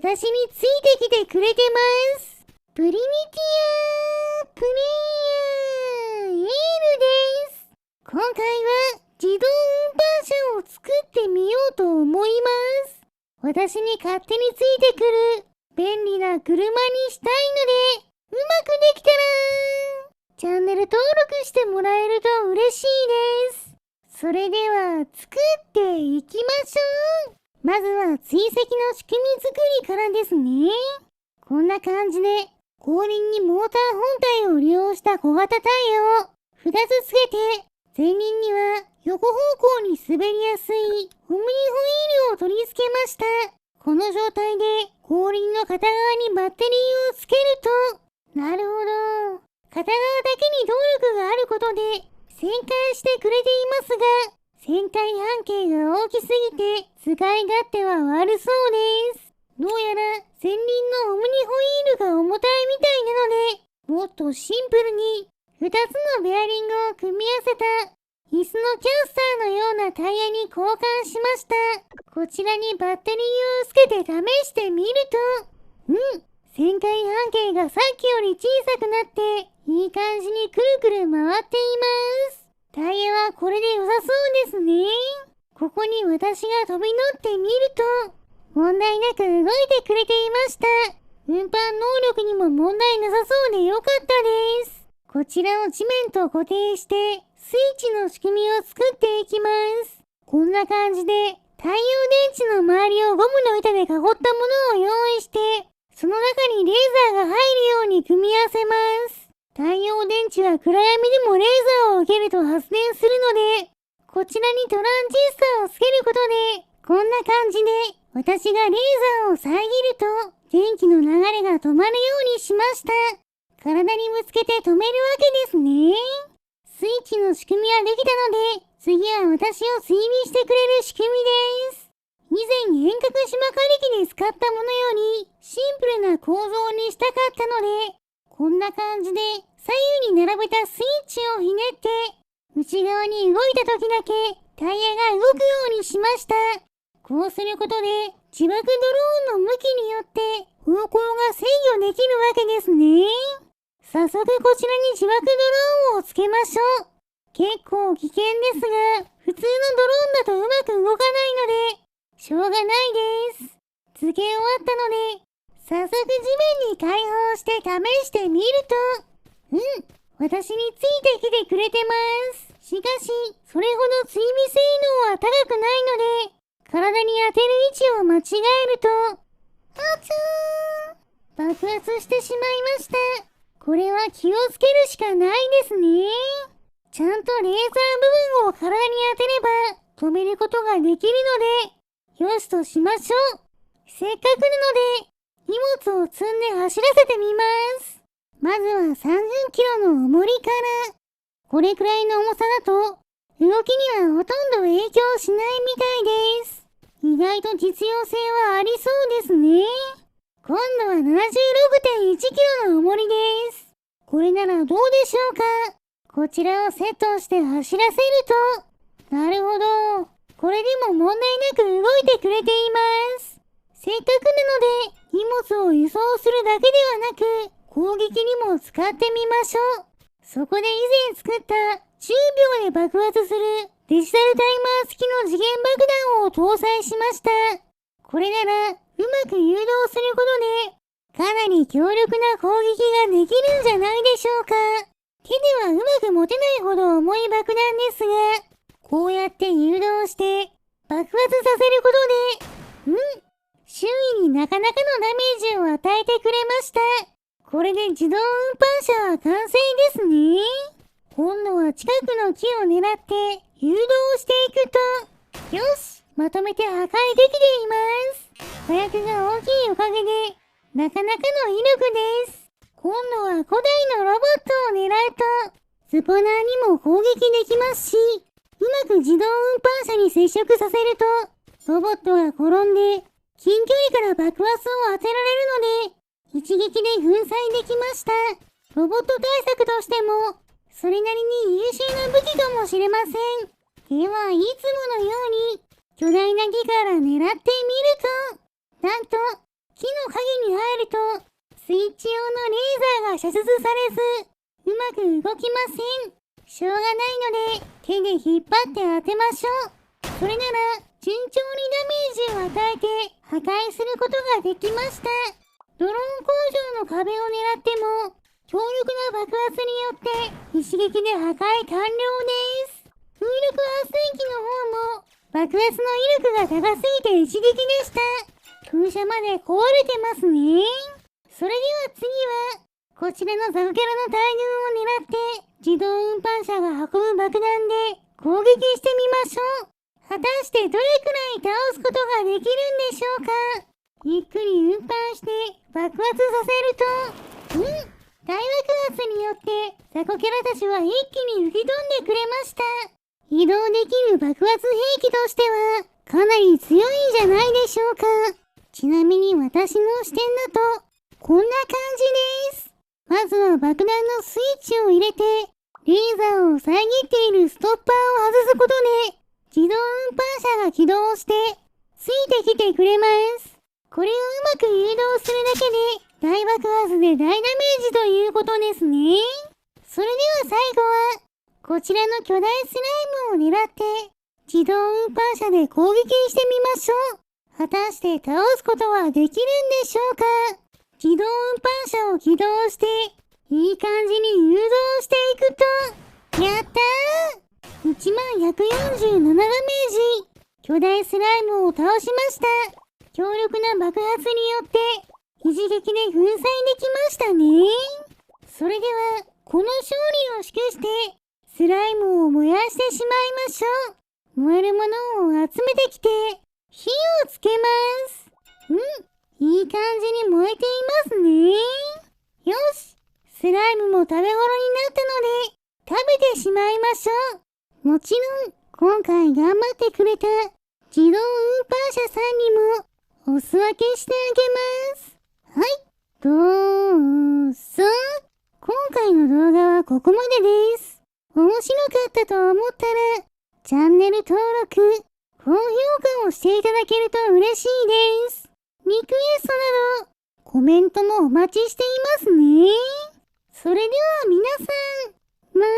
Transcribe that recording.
私についてきてくれてます。プリミティアプレイヤーエールです。今回は自動運搬車を作ってみようと思います。私に勝手についてくる便利な車にしたいので、うまくできたらチャンネル登録してもらえると嬉しいです。それでは作っていきましょう。まずは追跡の仕組み作りからですね。こんな感じで後輪にモーター本体を利用した小型タイヤを2つつけて、前輪には横方向に滑りやすいオムニホイールを取り付けました。この状態で後輪の片側にバッテリーをつけると、なるほど。片側だけに動力があることで旋回してくれていますが、旋回半径が大きすぎて使い勝手は悪そうです。どうやら前輪のオムニホイールが重たいみたいなので、もっとシンプルに2つのベアリングを組み合わせた椅子のキャスターのようなタイヤに交換しました。こちらにバッテリーをつけて試してみると、旋回半径がさっきより小さくなっていい感じにくるくる回っています。タイヤはこれで良さそうですね。ここに私が飛び乗ってみると、問題なく動いてくれていました。運搬能力にも問題なさそうでよかったです。こちらを地面と固定して、スイッチの仕組みを作っていきます。こんな感じで、太陽電池の周りをゴムの板で囲ったものを用意して、その中にレーザーが入るように組み合わせます。太陽電池は暗闇でもレーザーを受けると発電するので、こちらにトランジスタをつけることで、こんな感じで私がレーザーを遮ると電気の流れが止まるようにしました。体にぶつけて止めるわけですね。スイッチの仕組みはできたので、次は私を追尾してくれる仕組みです。以前遠隔芝刈り機で使ったものよりシンプルな構造にしたかったので、こんな感じで左右に並べたスイッチをひねって、内側に動いた時だけタイヤが動くようにしました。こうすることで自爆ドローンの向きによって方向が制御できるわけですね。早速こちらに自爆ドローンをつけましょう。結構危険ですが、普通のドローンだとうまく動かないので、しょうがないです。付け終わったので、早速地面に開放して試してみると、私についてきてくれてます。しかし、それほど追尾性能は高くないので、体に当てる位置を間違えると、爆発してしまいました。これは気をつけるしかないですね。ちゃんとレーザー部分を体に当てれば止めることができるので、よしとしましょう。せっかくなので、荷物を積んで走らせてみます。まずは30キロの重りから。これくらいの重さだと、動きにはほとんど影響しないみたいです。意外と実用性はありそうですね。今度は 76.1 キロの重りです。これならどうでしょうか。こちらをセットして走らせると、なるほど。これでも問題なく動いてくれています。せっかくなので、荷物を輸送するだけではなく、攻撃にも使ってみましょう。そこで以前作った10秒で爆発するデジタルタイマー付きの時限爆弾を搭載しました。これならうまく誘導することでかなり強力な攻撃ができるんじゃないでしょうか。手ではうまく持てないほど重い爆弾ですが、こうやって誘導して爆発させることで、周囲になかなかのダメージを与えてくれました。これで自動運搬車は完成ですね。今度は近くの木を狙って誘導していくと、よし、まとめて破壊できています。火薬が大きいおかげで、なかなかの威力です。今度は古代のロボットを狙うと、スポナーにも攻撃できますし、うまく自動運搬車に接触させると、ロボットが転んで、近距離から爆発を当てられるので、一撃で粉砕できました。ロボット対策としても、それなりに優秀な武器かもしれません。では、いつものように、巨大な木から狙ってみると、なんと、木の影に入ると、スイッチ用のレーザーが射出されず、うまく動きません。しょうがないので、手で引っ張って当てましょう。それなら、順調にダメージを与えて破壊することができました。ドローン工場の壁を狙っても、強力な爆発によって一撃で破壊完了です。風力発生機の方も爆発の威力が高すぎて一撃でした。空車まで壊れてますね。それでは次は、こちらのザコキャラの大群を狙って自動運搬車が運ぶ爆弾で攻撃してみましょう。果たしてどれくらい倒すことができるんでしょうか。ゆっくり運搬して爆発させると、大爆発によってザコキャラたちは一気に吹き飛んでくれました。移動できる爆発兵器としてはかなり強いんじゃないでしょうか。ちなみに私の視点だとこんな感じです。まずは爆弾のスイッチを入れてレーザーを遮っているストッパーを外すことで自動運搬車が起動してついてきてくれます。これをうまく誘導するだけで大爆発で大ダメージということですね。それでは最後はこちらの巨大スライムを狙って自動運搬車で攻撃してみましょう。果たして倒すことはできるんでしょうか。自動運搬車を起動していい感じに誘導していくと、やったー !1147 ダメージ。巨大スライムを倒しました。強力な爆発によって一撃で粉砕できましたね。それではこの勝利を祝してスライムを燃やしてしまいましょう。燃えるものを集めてきて火をつけます。いい感じに燃えていますね。よし、スライムも食べ頃になったので食べてしまいましょう。もちろん今回頑張ってくれた自動運搬車さんにもお裾分けしてあげます。はい、どうぞ。今回の動画はここまでです。面白かったと思ったらチャンネル登録、高評価をしていただけると嬉しいです。リクエストなどコメントもお待ちしていますね。それでは皆さん、まー